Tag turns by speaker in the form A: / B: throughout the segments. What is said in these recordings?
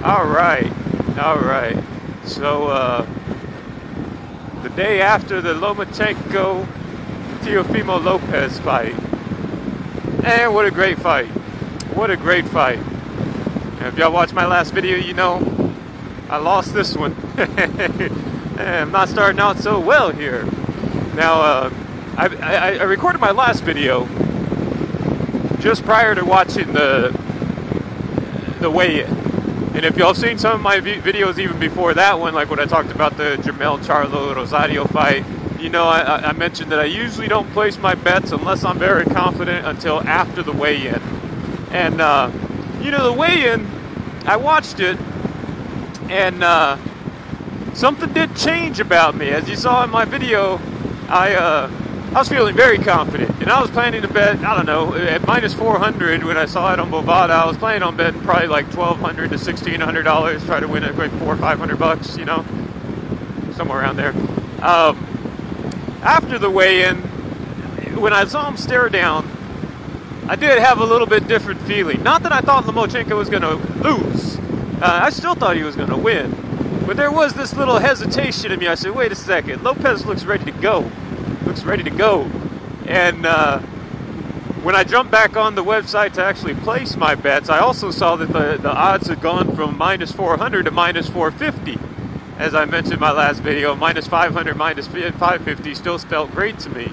A: All right. So, the day after the Lomachenko Teofimo Lopez fight. And what a great fight. What a great fight. And if y'all watched my last video, you know I lost this one. I'm not starting out so well here. Now, I recorded my last video just prior to watching the weigh-in. And if y'all have seen some of my videos even before that one, like when I talked about the Jamel Charlo Rosario fight, you know, I mentioned that I usually don't place my bets unless I'm very confident until after the weigh-in. And, you know, the weigh-in, I watched it, and something did change about me. As you saw in my video, I was feeling very confident, and I was planning to bet, I don't know, at minus 400 when I saw it on Bovada. I was planning on betting probably like $1,200 to $1,600, try to win it like $400 or $500, you know, somewhere around there. After the weigh-in, when I saw him stare down, I did have a little bit different feeling. Not that I thought Lomachenko was going to lose. I still thought he was going to win. But there was this little hesitation in me. I said, wait a second, Lopez looks ready to go. And when I jumped back on the website to actually place my bets, I also saw that the odds had gone from minus 400 to minus 450. As I mentioned in my last video, minus 500, minus 550 still felt great to me.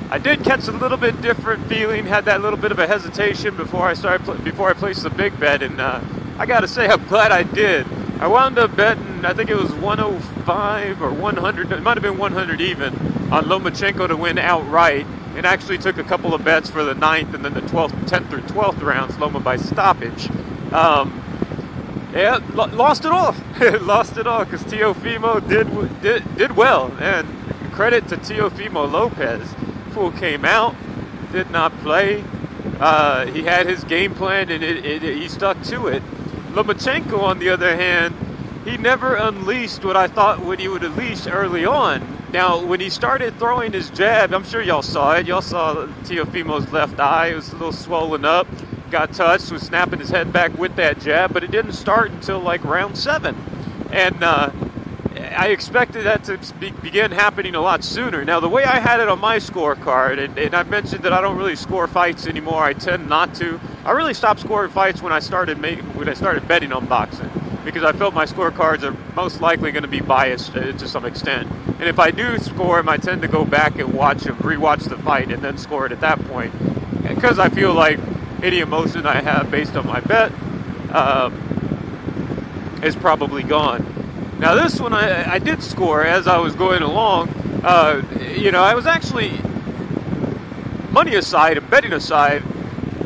A: I did catch a little bit different feeling, had that little bit of a hesitation before I placed the big bet, and I gotta say I'm glad I did. I wound up betting, I think it was 105 or 100, it might have been 100 even, on Lomachenko to win outright, and actually took a couple of bets for the 9th and then the 10th or 12th rounds, Loma by stoppage. Yeah, lost it all. Lost it all because Teofimo did well, and credit to Teofimo Lopez. Fool came out, did not play. He had his game plan, and he stuck to it. Lomachenko, on the other hand, he never unleashed what I thought he would unleash early on. Now, when he started throwing his jab, I'm sure y'all saw it. Y'all saw Teofimo's left eye. It was a little swollen up. Got touched, was snapping his head back with that jab, but it didn't start until like round 7. And I expected that to begin happening a lot sooner. Now, the way I had it on my scorecard, and I mentioned that I don't really score fights anymore. I tend not to. I really stopped scoring fights when I started betting on boxing, because I felt my scorecards are most likely going to be biased to some extent. And if I do score them, I tend to go back and rewatch the fight, and then score it at that point, because I feel like any emotion I have based on my bet is probably gone. Now this one I did score as I was going along. You know, I was actually, money aside and betting aside,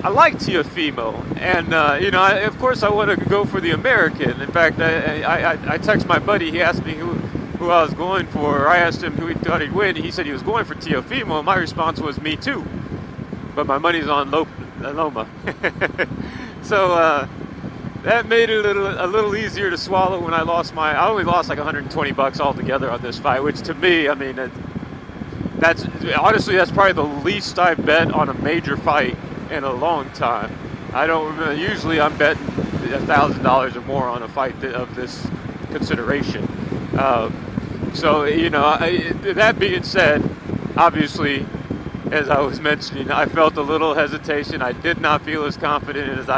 A: I like Teofimo, and you know, of course I want to go for the American. In fact, I text my buddy. He asked me who I was going for. Or I asked him who he thought he'd win. He said he was going for Teofimo, and my response was me too. But my money's on Loma. So that made it a little easier to swallow when I only lost like $120 altogether on this fight, which to me, I mean, that's probably the least I've bet on a major fight in a long time. Usually I'm betting $1,000 or more on a fight of this consideration. So, you know, that being said, obviously, as I was mentioning, I felt a little hesitation. I did not feel as confident as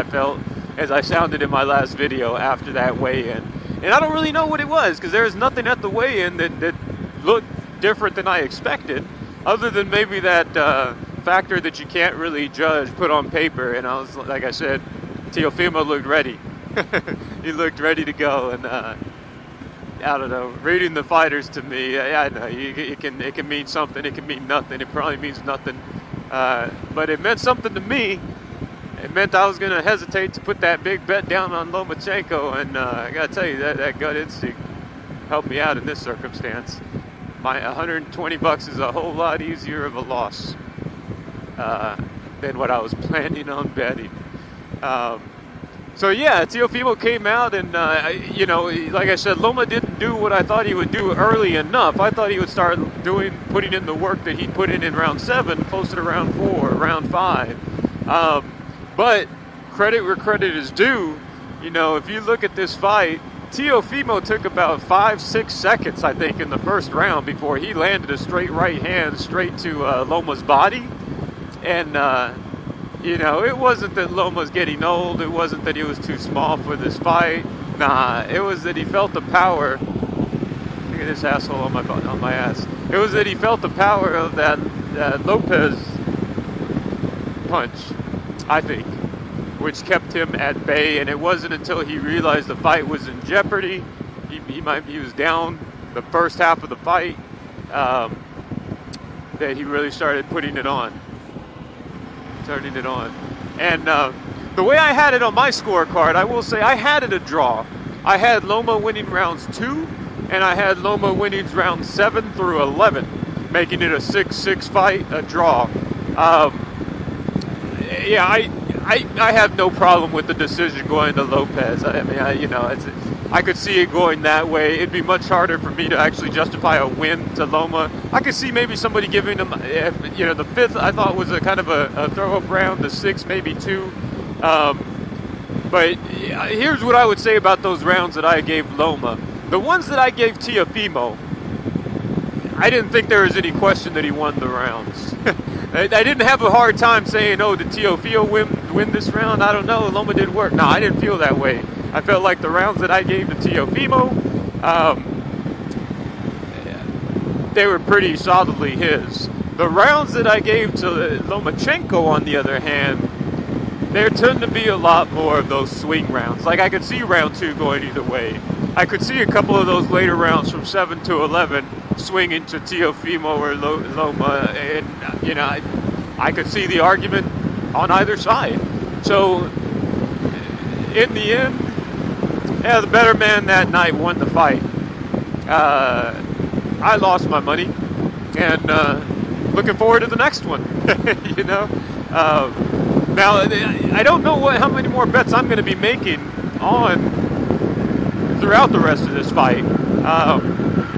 A: I sounded in my last video after that weigh-in. And I don't really know what it was, because there was nothing at the weigh-in that looked different than I expected, other than maybe that factor that you can't really judge put on paper. And I was, like I said, Teofimo looked ready. He looked ready to go, and I don't know, reading the fighters to me, I know, it can mean something, it can mean nothing, it probably means nothing, but it meant something to me. It meant I was going to hesitate to put that big bet down on Lomachenko, and I got to tell you, that gut instinct helped me out in this circumstance. My $120 is a whole lot easier of a loss than what I was planning on betting. So yeah, Teofimo came out, and you know, like I said, Loma didn't do what I thought he would do early enough. I thought he would start putting in the work that he put in round 7, closer to round 4, round 5. But credit where credit is due, You know, if you look at this fight, Teofimo took about 5-6 seconds, I think, in the first round before he landed a straight right hand straight to Loma's body. And, you know, it wasn't that Loma's getting old. It wasn't that he was too small for this fight. Nah, it was that he felt the power. Look at this asshole on my ass. It was that he felt the power of that Lopez punch, I think, which kept him at bay. And it wasn't until he realized the fight was in jeopardy, he was down the first half of the fight, that he really started putting it on. Turning it on. And the way I had it on my scorecard, I will say I had it a draw. I had Loma winning rounds 2, and I had Loma winning rounds 7 through 11, making it a 6-6 fight, a draw. Yeah, I have no problem with the decision going to Lopez. I mean, you know, I could see it going that way. It'd be much harder for me to actually justify a win to Loma. I could see maybe somebody giving him, you know, the 5th I thought was a kind of a throw-up round, the 6th maybe 2. But here's what I would say about those rounds that I gave Loma. The ones that I gave Teofimo, I didn't think there was any question that he won the rounds. I didn't have a hard time saying, oh, did Teofimo win this round? I don't know. Loma did work. No, I didn't feel that way. I felt like the rounds that I gave to Teofimo, they were pretty solidly his. The rounds that I gave to Lomachenko, on the other hand, there tend to be a lot more of those swing rounds. Like, I could see round 2 going either way. I could see a couple of those later rounds from 7 to 11 swinging to Teofimo or Loma, and, you know, I could see the argument on either side. So, in the end, yeah, the better man that night won the fight. I lost my money, and looking forward to the next one. You know, now I don't know how many more bets I'm going to be making on throughout the rest of this fight.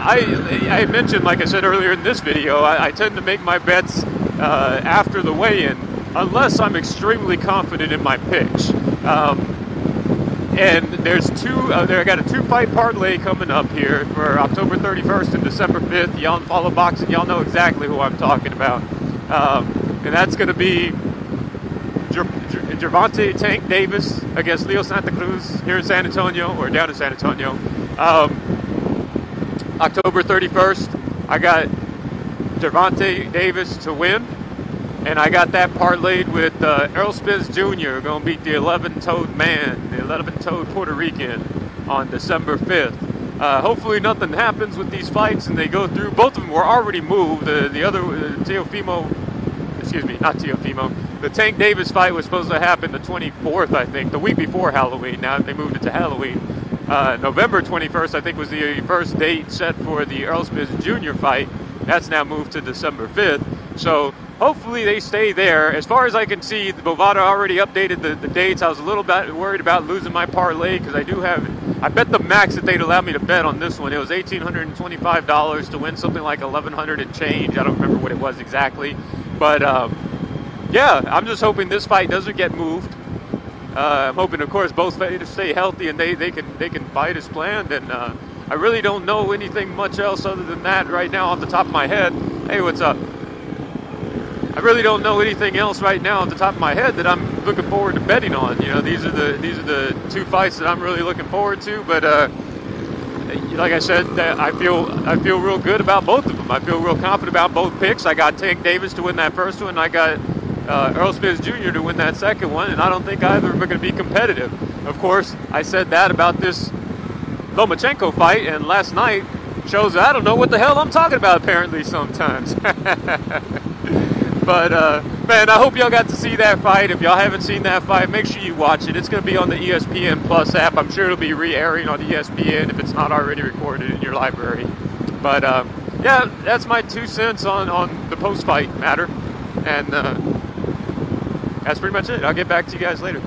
A: I mentioned, like I said earlier in this video, I tend to make my bets after the weigh-in, unless I'm extremely confident in my picks. And there's I got a 2-fight parlay coming up here for October 31st and December 5th. Y'all follow boxing, y'all know exactly who I'm talking about. And that's going to be Gervonta Tank Davis against Leo Santa Cruz here in San Antonio, or down in San Antonio. October 31st, I got Gervonta Davis to win. And I got that parlayed with Errol Spence Jr. going to beat the 11-toed man, the 11-toed Puerto Rican, on December 5th. Hopefully nothing happens with these fights and they go through. Both of them were already moved. The other, the Tank Davis fight was supposed to happen the 24th, I think, the week before Halloween. Now they moved it to Halloween. November 21st, I think, was the first date set for the Errol Spence Jr. fight. That's now moved to December 5th. So hopefully they stay there. As far as I can see, the Bovada already updated the dates. I was a little bit worried about losing my parlay because I bet the max that they'd allow me to bet on this one. It was $1,825 to win something like $1,100 and change. I don't remember what it was exactly. But, yeah, I'm just hoping this fight doesn't get moved. I'm hoping, of course, both fighters stay healthy and they can fight as planned. And I really don't know anything much else other than that right now off the top of my head. Hey, what's up? I really don't know anything else right now off the top of my head that I'm looking forward to betting on. You know, these are the 2 fights that I'm really looking forward to. But like I said, I feel real good about both of them. I feel real confident about both picks. I got Tank Davis to win that first one. I got Errol Spence Jr. to win that second one, and I don't think either of them are going to be competitive. Of course, I said that about this Lomachenko fight, and last night shows that I don't know what the hell I'm talking about apparently sometimes. But, man, I hope y'all got to see that fight. If y'all haven't seen that fight, make sure you watch it. It's going to be on the ESPN Plus app. I'm sure it'll be re-airing on ESPN if it's not already recorded in your library. But, yeah, that's my 2 cents on the post-fight matter. And that's pretty much it. I'll get back to you guys later.